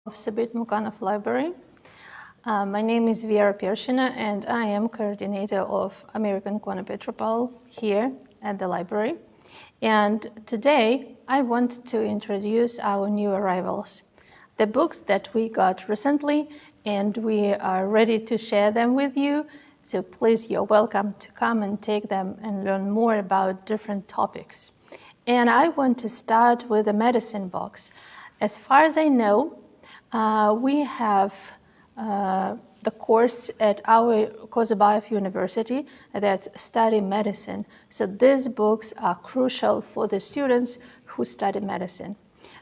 Of Sabit Mukanov Library. My name is Vera Pershina, and I am coordinator of Americansko Petropol here at the library. And today I want to introduce our new arrivals, the books that we got recently, and we are ready to share them with you. So please, you're welcome to come and take them and learn more about different topics. And I want to start with a medicine box. As far as I know, we have the course at our Kozabayev University that's study medicine. So these books are crucial for the students who study medicine.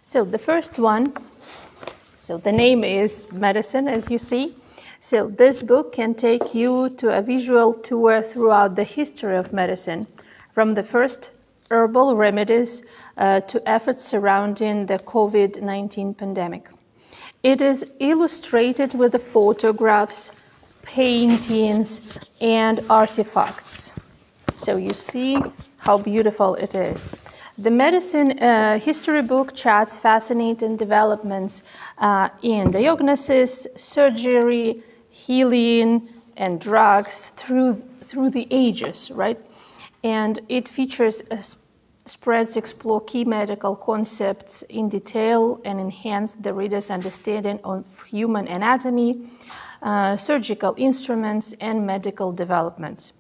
So the first one, so the name is Medicine, as you see. So this book can take you to a visual tour throughout the history of medicine, from the first herbal remedies to efforts surrounding the COVID-19 pandemic. It is illustrated with the photographs, paintings, and artifacts. So you see how beautiful it is. The medicine history book charts fascinating developments in diagnosis, surgery, healing, and drugs through the ages, right? And it features spreads explore key medical concepts in detail and enhance the reader's understanding of human anatomy, surgical instruments, and medical developments.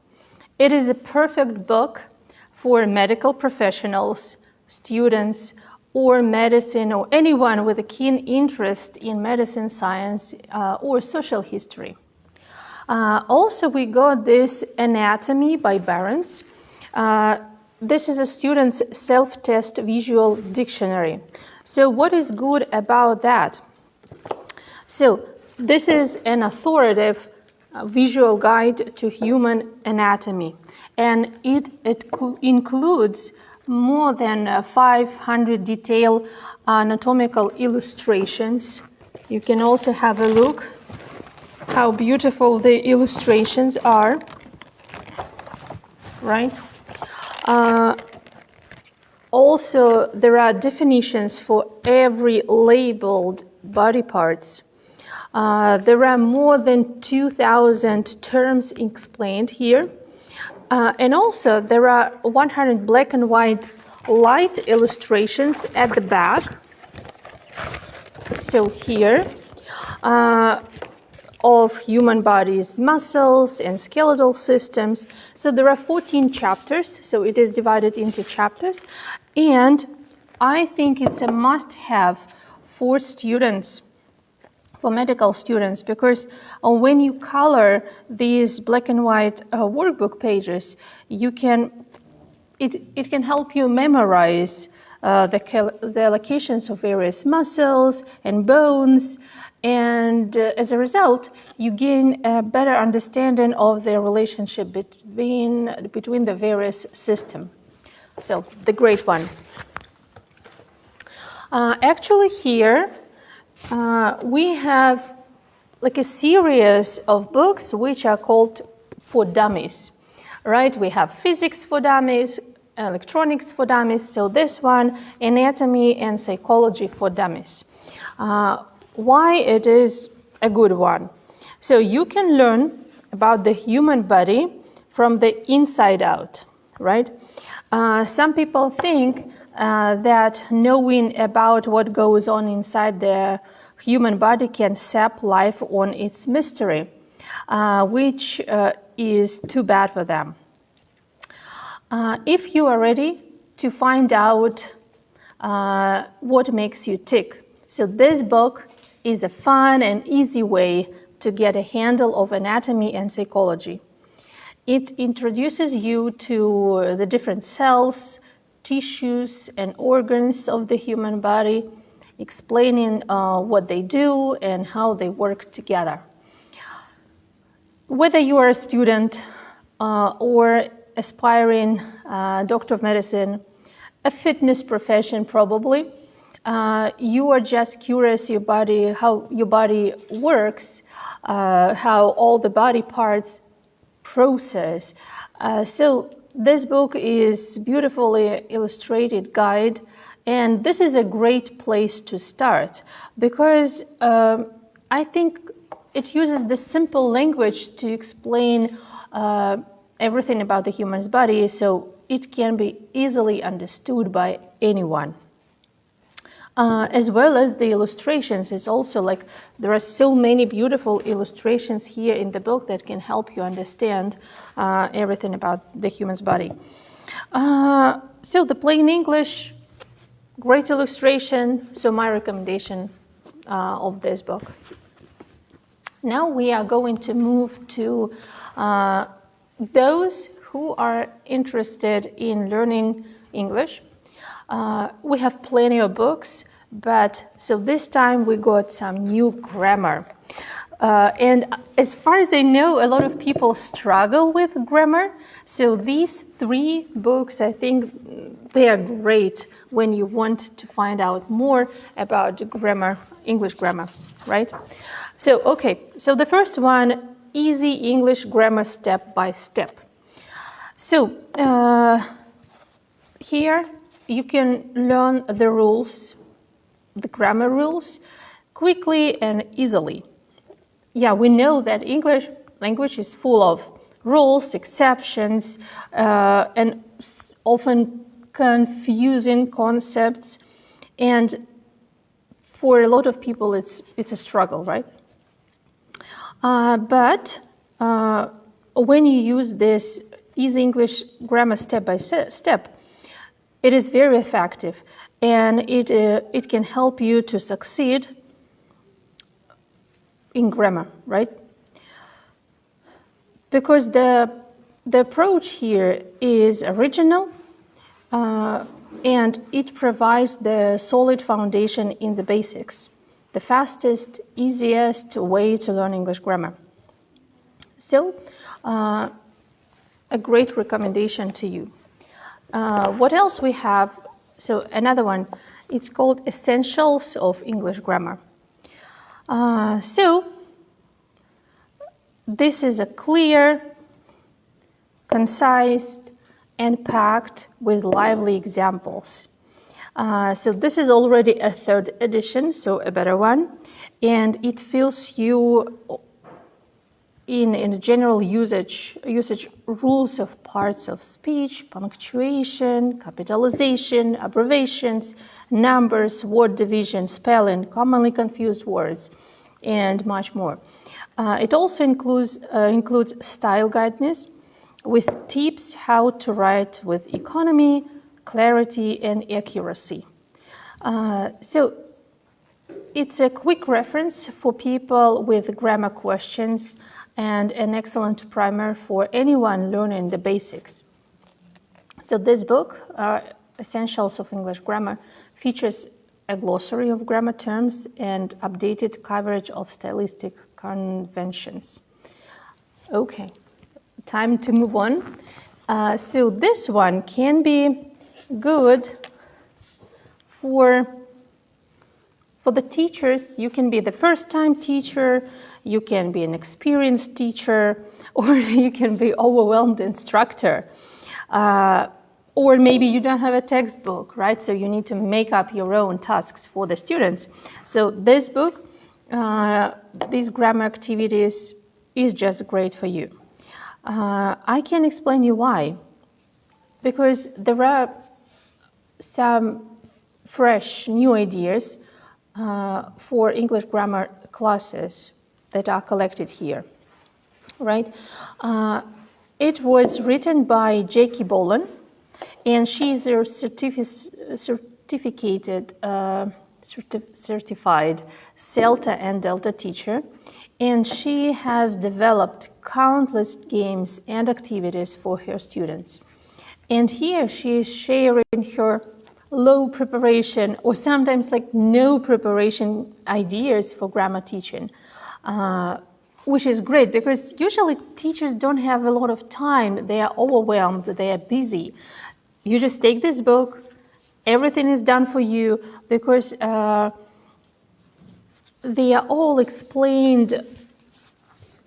It is a perfect book for medical professionals, students, or medicine, or anyone with a keen interest in medicine, science, or social history. Also, we got this Anatomy by Barons. This is a student's self-test visual dictionary. So what is good about that? So this is an authoritative visual guide to human anatomy, and it includes more than 500 detailed anatomical illustrations. You can also have a look how beautiful the illustrations are, right? Also, there are definitions for every labeled body parts. There are more than 2,000 terms explained here. And also, there are 100 black and white light illustrations at the back. So here, of human body's muscles and skeletal systems. So there are 14 chapters, so it is divided into chapters. And I think it's a must-have for students, for medical students, because when you color these black and white workbook pages, it can help you memorize the locations of various muscles and bones. And as a result, you gain a better understanding of the relationship between the various systems. So the great one. Actually here, we have like a series of books which are called for dummies, right? We have physics for dummies, electronics for dummies. So this one, anatomy and psychology for dummies. Why it is a good one? So you can learn about the human body from the inside out, right? Some people think that knowing about what goes on inside the human body can sap life on its mystery, which is too bad for them. If you are ready to find out what makes you tick, so this book is a fun and easy way to get a handle of anatomy and psychology. It introduces you to the different cells, tissues, and organs of the human body, explaining what they do and how they work together. Whether you are a student or aspiring doctor of medicine, a fitness profession probably, you are just curious how your body works, how all the body parts process. So this book is beautifully illustrated guide And this is a great place to start because I think it uses this simple language to explain everything about the human's body, so it can be easily understood by anyone. As well as the illustrations, it's also like there are so many beautiful illustrations here in the book that can help you understand everything about the human's body. So the plain English, great illustration, so my recommendation of this book. Now we are going to move to those who are interested in learning English. We have plenty of books, but so this time we got some new grammar. And as far as I know, a lot of people struggle with grammar. So these 3 books, I think they are great when you want to find out more about grammar, English grammar, right? So, okay, so the first one, Easy English Grammar Step by Step. So here you can learn the rules, the grammar rules, quickly and easily. Yeah, we know that English language is full of rules, exceptions, and often confusing concepts. And for a lot of people, it's a struggle, right? But when you use this Easy English Grammar Step by Step, it is very effective, and it can help you to succeed in grammar, right? Because the approach here is original, and it provides the solid foundation in the basics, the fastest, easiest way to learn English grammar. So, a great recommendation to you. What else we have? So another one, it's called Essentials of English Grammar. So this is a clear, concise, and packed with lively examples. So this is already a 3rd edition, so a better one, and it fills you in general usage rules of parts of speech, punctuation, capitalization, abbreviations, numbers, word division, spelling, commonly confused words, and much more. It also includes style guidance with tips how to write with economy, clarity, and accuracy. So it's a quick reference for people with grammar questions and an excellent primer for anyone learning the basics. So this book, Essentials of English Grammar, features a glossary of grammar terms and updated coverage of stylistic conventions. Okay, time to move on. So this one can be good for the teachers. You can be the first-time teacher, you can be an experienced teacher, or you can be overwhelmed instructor. Or maybe you don't have a textbook, right? So you need to make up your own tasks for the students. So this book, these grammar activities, is just great for you. I can explain you why. Because there are some fresh, new ideas for English grammar classes that are collected here, right? It was written by Jackie Bolan, and she is a certified CELTA and Delta teacher, and she has developed countless games and activities for her students. And here she is sharing her low preparation or sometimes like no preparation ideas for grammar teaching, which is great because usually teachers don't have a lot of time. They are overwhelmed, they are busy. You just take this book, everything is done for you because they are all explained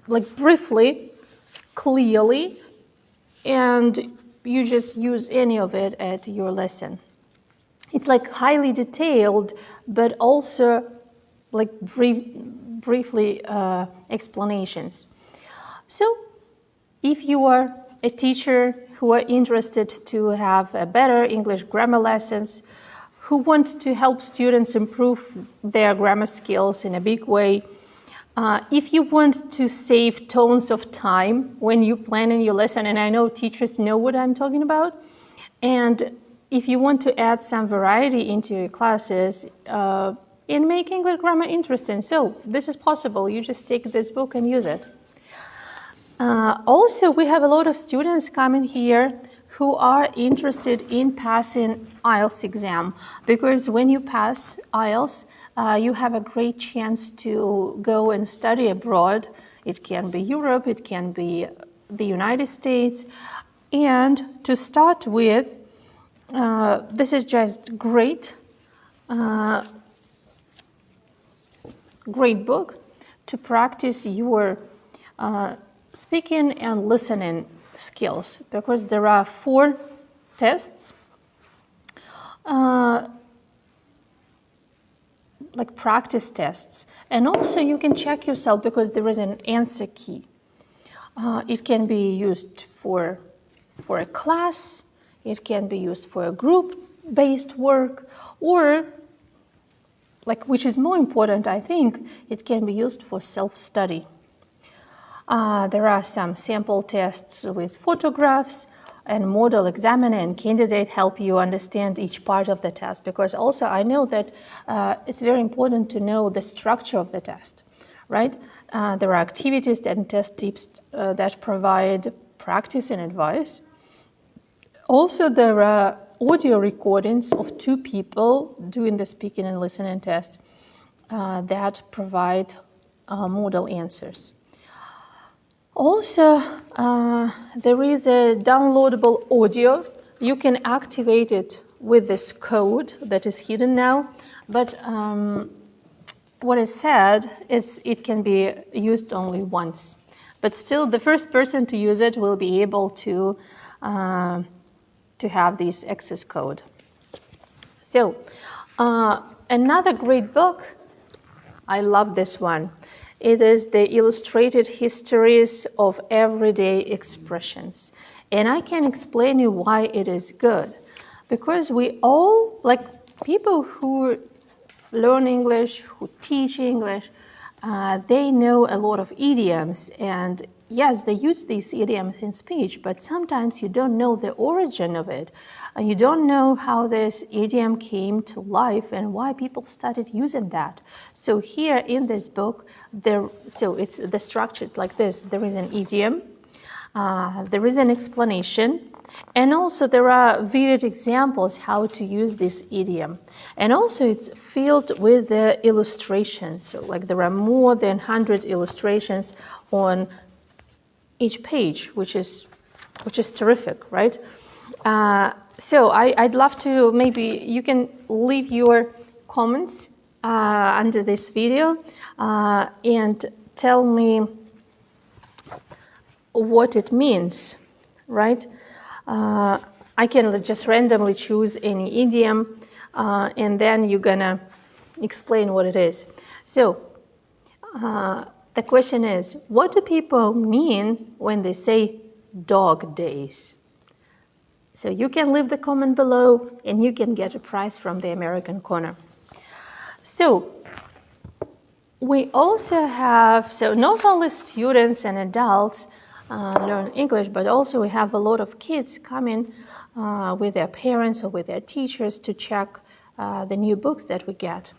like briefly, clearly, and you just use any of it at your lesson. It's like highly detailed, but also like briefly explanations. So if you are a teacher who are interested to have a better English grammar lessons, who want to help students improve their grammar skills in a big way, if you want to save tons of time when you plan in your lesson, and I know teachers know what I'm talking about, and if you want to add some variety into your classes and make English grammar interesting, so this is possible. You just take this book and use it. Also, we have a lot of students coming here who are interested in passing IELTS exam, because when you pass IELTS, you have a great chance to go and study abroad. It can be Europe, it can be the United States. And to start with, this is just great book to practice your speaking and listening skills, because there are 4 tests, like practice tests. And also you can check yourself because there is an answer key. It can be used for a class, it can be used for a group-based work, or, like, which is more important, I think, it can be used for self-study. There are some sample tests with photographs, and model examiner and candidate help you understand each part of the test, because also I know that it's very important to know the structure of the test, right? There are activities and test tips that provide practice and advice. Also, there are audio recordings of 2 people doing the speaking and listening test that provide model answers. Also, there is a downloadable audio. You can activate it with this code that is hidden now, but what is said is it can be used only once. But still, the first person to use it will be able to have this access code. So, another great book, I love this one. It is the Illustrated Histories of Everyday Expressions. And I can explain you why it is good. Because we all, like people who learn English, who teach English, they know a lot of idioms. And yes, they use these idioms in speech, but sometimes you don't know the origin of it. And you don't know how this idiom came to life and why people started using that. So here in this book, it's the structure is like this. There is an idiom, there is an explanation, and also there are vivid examples how to use this idiom. And also it's filled with the illustrations. So like there are more than 100 illustrations on each page, which is terrific, right? So I'd love to, maybe you can leave your comments under this video and tell me what it means, right? I can just randomly choose any idiom and then you're gonna explain what it is. So the question is, what do people mean when they say dog days? So you can leave the comment below and you can get a prize from the American Corner. So we also have, so not only students and adults learn English, but also we have a lot of kids coming with their parents or with their teachers to check the new books that we get.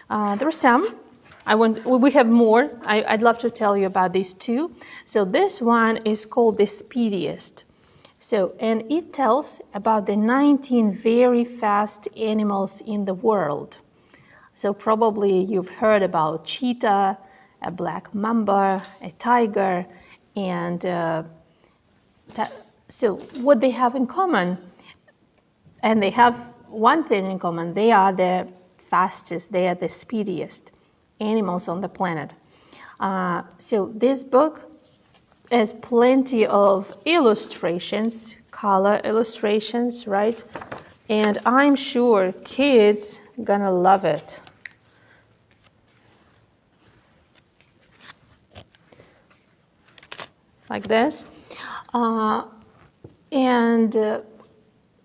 There are some. We have more. I'd love to tell you about these 2. So this one is called The Speediest. So, and it tells about the 19 very fast animals in the world. So probably you've heard about cheetah, a black mamba, a tiger, and so what they have in common, and they have one thing in common, they are the fastest, they are the speediest animals on the planet. So this book has plenty of illustrations, color illustrations, right? And I'm sure kids gonna love it. Like this.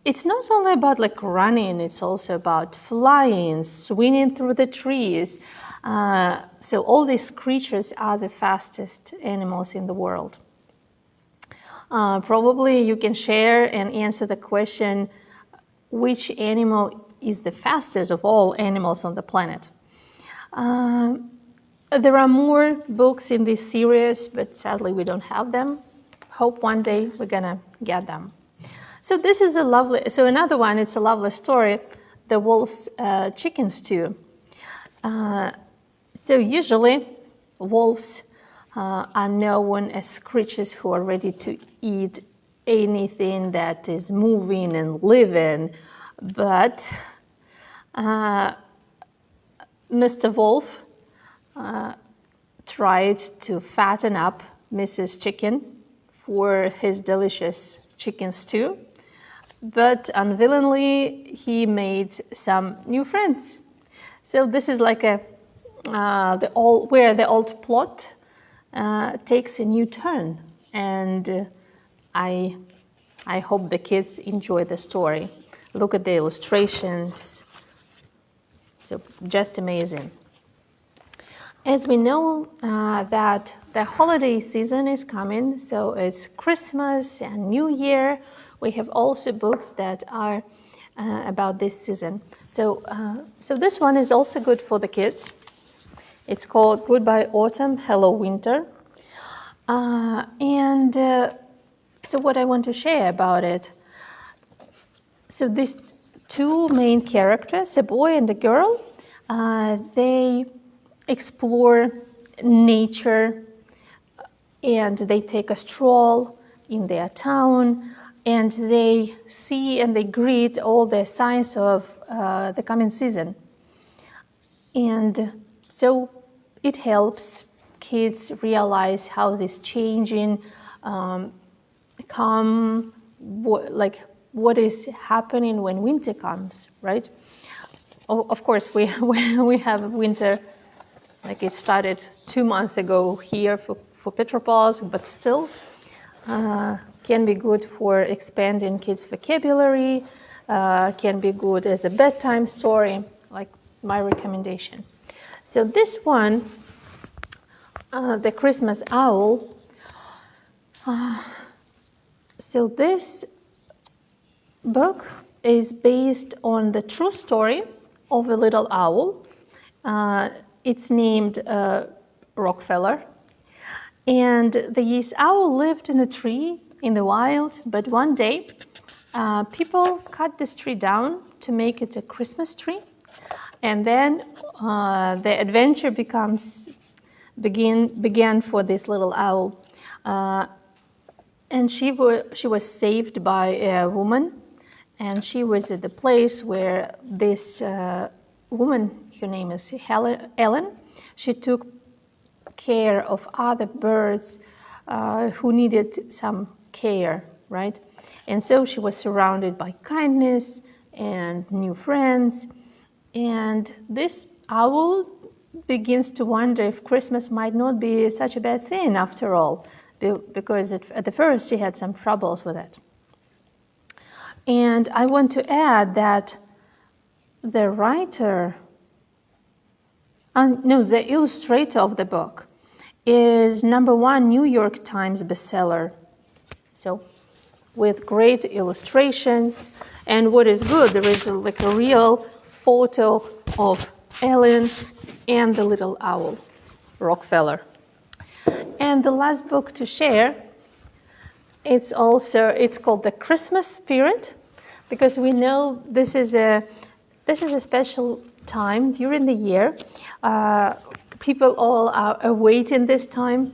It's not only about like running, it's also about flying, swinging through the trees. So all these creatures are the fastest animals in the world. Probably you can share and answer the question, which animal is the fastest of all animals on the planet? There are more books in this series, but sadly we don't have them. Hope one day we're gonna get them. So this is another one, it's a lovely story, the wolf's chicken stew. So usually wolves are known as creatures who are ready to eat anything that is moving and living, but Mr. Wolf tried to fatten up Mrs. Chicken for his delicious chicken stew, but unwillingly he made some new friends. So this is like where the old plot takes a new turn, and I hope the kids enjoy the story. Look at the illustrations. So just amazing. As we know that the holiday season is coming, so it's Christmas and New Year. We have also books that are about this season. So this one is also good for the kids. It's called Goodbye Autumn, Hello Winter. So what I want to share about it. So these two main characters, a boy and a girl, they explore nature and they take a stroll in their town and they see and they greet all the signs of the coming season. And so it helps kids realize how this changing what is happening when winter comes, right? Of course, we have winter. Like it started 2 months ago here for Petropavlovsk, but still can be good for expanding kids' vocabulary, can be good as a bedtime story, like my recommendation. So this one, The Christmas Owl, so this book is based on the true story of a little owl. It's named Rockefeller. And this owl lived in a tree in the wild, but one day people cut this tree down to make it a Christmas tree. And then the adventure began for this little owl. And she was saved by a woman, and she was at the place where this woman, her name is Ellen, she took care of other birds who needed some care, right? And so she was surrounded by kindness and new friends. And this owl begins to wonder if Christmas might not be such a bad thing after all, because at the first she had some troubles with it. And I want to add that the illustrator of the book is #1 New York Times bestseller. So with great illustrations, and what is good, there is like a real photo of Ellen and the little owl, Rockefeller. And the last book to share, it's called The Christmas Spirit, because we know this is a special time during the year. People all are awaiting this time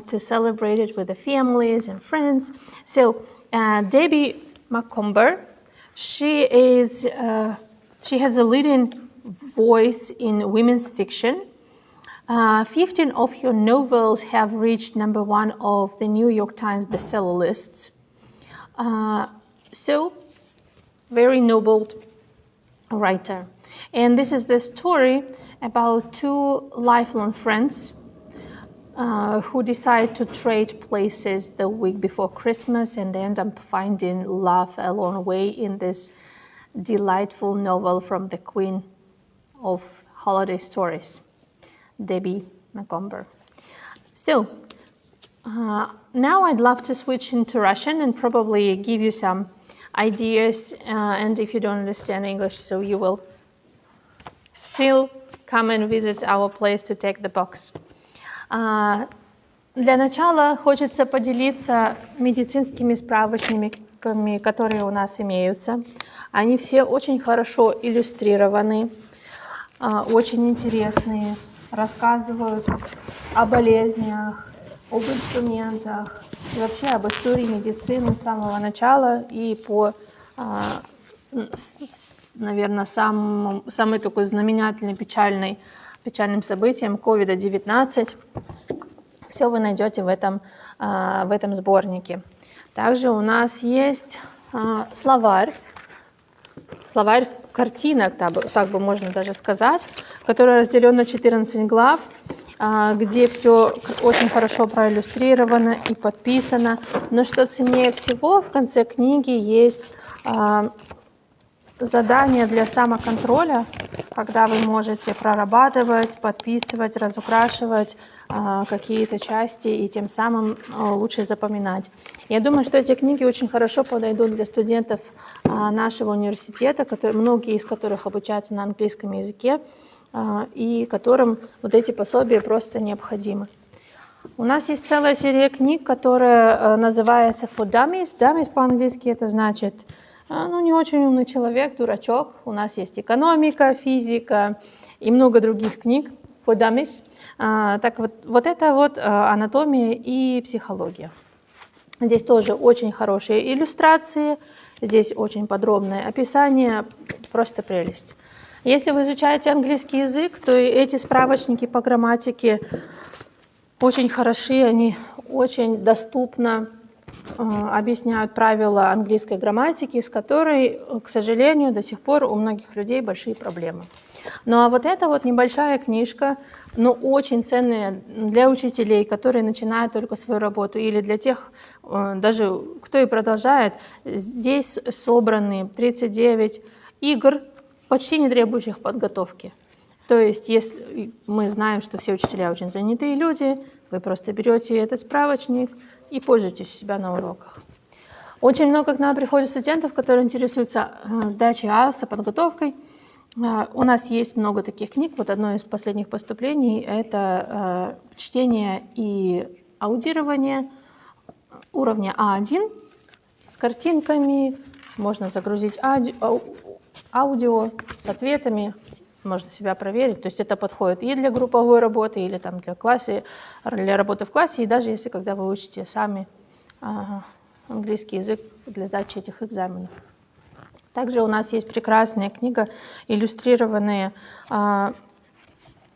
to celebrate it with the families and friends. So Debbie Macomber, she has a leading voice in women's fiction. 15 of her novels have reached #1 of the New York Times bestseller lists. So very noble writer. And this is the story about two lifelong friends who decide to trade places the week before Christmas and end up finding love along the way in this delightful novel from the queen of holiday stories, Debbie Macomber. So now I'd love to switch into Russian and probably give you some ideas, and if you don't understand English, so you will still come and visit our place to take the box. Для начала хочется поделиться медицинскими справочниками, которые у нас имеются. Они все очень хорошо иллюстрированы, очень интересные, рассказывают о болезнях, об инструментах и вообще об истории медицины с самого начала и по, наверное, самый такой знаменательный, печальным событием COVID-19. Все вы найдете в этом сборнике. Также у нас есть словарь картинок, так бы можно даже сказать, который разделен на 14 глав, где все очень хорошо проиллюстрировано и подписано. Но что ценнее всего, в конце книги есть задание для самоконтроля, когда вы можете прорабатывать, подписывать, разукрашивать какие-то части и тем самым лучше запоминать. Я думаю, что эти книги очень хорошо подойдут для студентов нашего университета, многие из которых обучаются на английском языке, и которым вот эти пособия просто необходимы. У нас есть целая серия книг, которая называется «For Dummies». «Dummies» по-английски это значит не очень умный человек, дурачок. У нас есть экономика, физика и много других книг «For Dummies». Так вот это вот анатомия и психология. Здесь тоже очень хорошие иллюстрации, здесь очень подробное описание, просто прелесть. Если вы изучаете английский язык, то и эти справочники по грамматике очень хороши, они очень доступно объясняют правила английской грамматики, с которой, к сожалению, до сих пор у многих людей большие проблемы. Ну а вот эта вот небольшая книжка, но очень ценная для учителей, которые начинают только свою работу, или для тех, даже кто и продолжает. Здесь собраны 39 игр, почти не требующих подготовки. То есть, если мы знаем, что все учителя очень занятые люди, вы просто берете этот справочник и пользуетесь у себя на уроках. Очень много к нам приходит студентов, которые интересуются сдачей IELTS, подготовкой. У нас есть много таких книг. Вот одно из последних поступлений – это чтение и аудирование уровня А1 с картинками. Можно загрузить аудио с ответами, можно себя проверить. То есть это подходит и для групповой работы, или там для работы в классе, и даже если когда вы учите сами английский язык для сдачи этих экзаменов. Также у нас есть прекрасная книга, иллюстрированные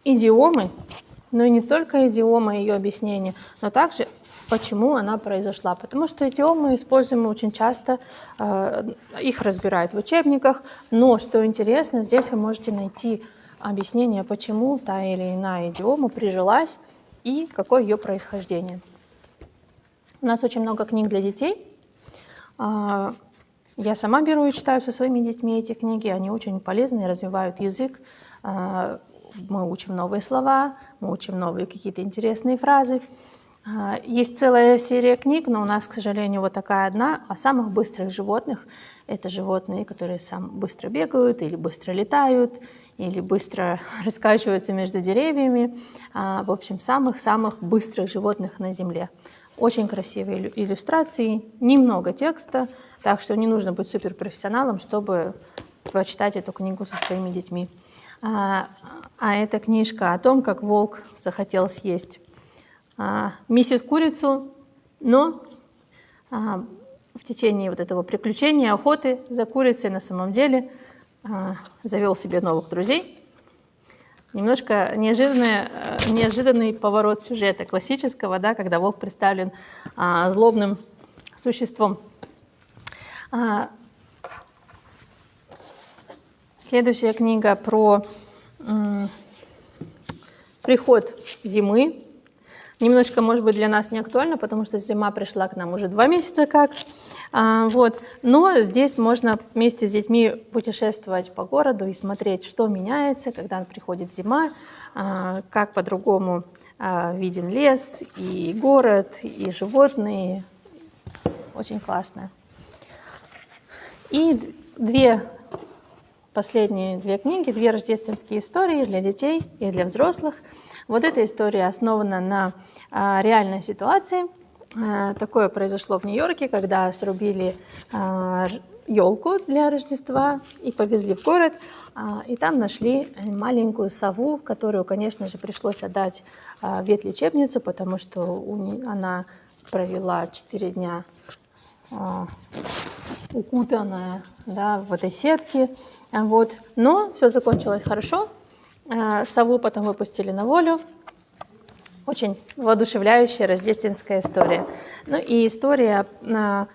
идиомы, но и не только идиомы, ее объяснения, но также почему она произошла. Потому что идиомы используемы очень часто, их разбирают в учебниках, но, что интересно, здесь вы можете найти объяснение, почему та или иная идиома прижилась и какое ее происхождение. У нас очень много книг для детей. Я сама беру и читаю со своими детьми эти книги, они очень полезны, развивают язык. Мы учим новые слова, мы учим новые какие-то интересные фразы. Есть целая серия книг, но у нас, к сожалению, вот такая одна о самых быстрых животных. Это животные, которые быстро бегают, или быстро летают, или быстро раскачиваются между деревьями. В общем, самых-самых быстрых животных на Земле. Очень красивые иллюстрации, немного текста, так что не нужно быть суперпрофессионалом, чтобы прочитать эту книгу со своими детьми. А эта книжка о том, как волк захотел съесть миссис Курицу, но в течение вот этого приключения, охоты за курицей на самом деле завел себе новых друзей. Немножко неожиданный поворот сюжета классического, да, когда волк представлен злобным существом. Следующая книга про приход зимы. Немножко, может быть, для нас не актуально, потому что зима пришла к нам уже 2 месяца как. Вот. Но здесь можно вместе с детьми путешествовать по городу и смотреть, что меняется, когда приходит зима, как по-другому виден лес, и город, и животные. Очень классно. И последние 2 книги, 2 рождественские истории для детей и для взрослых. Вот эта история основана на реальной ситуации. Такое произошло в Нью-Йорке, когда срубили елку для Рождества и повезли в город. И там нашли маленькую сову, которую, конечно же, пришлось отдать в ветлечебницу, потому что она провела 4 дня укутанная, да, в этой сетке. Вот. Но все закончилось хорошо. Сову потом выпустили на волю. Очень воодушевляющая рождественская история. Ну и история The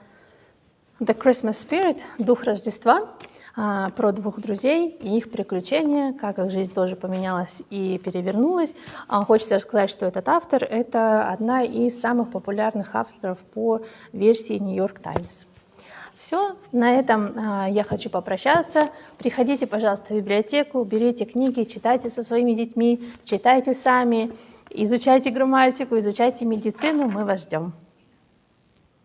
Christmas Spirit, Дух Рождества, про 2 друзей и их приключения, как их жизнь тоже поменялась и перевернулась. Хочется рассказать, что этот автор – это одна из самых популярных авторов по версии New York Times. Все, на этом я хочу попрощаться. Приходите, пожалуйста, в библиотеку, берите книги, читайте со своими детьми, читайте сами, изучайте грамматику, изучайте медицину, мы вас ждем.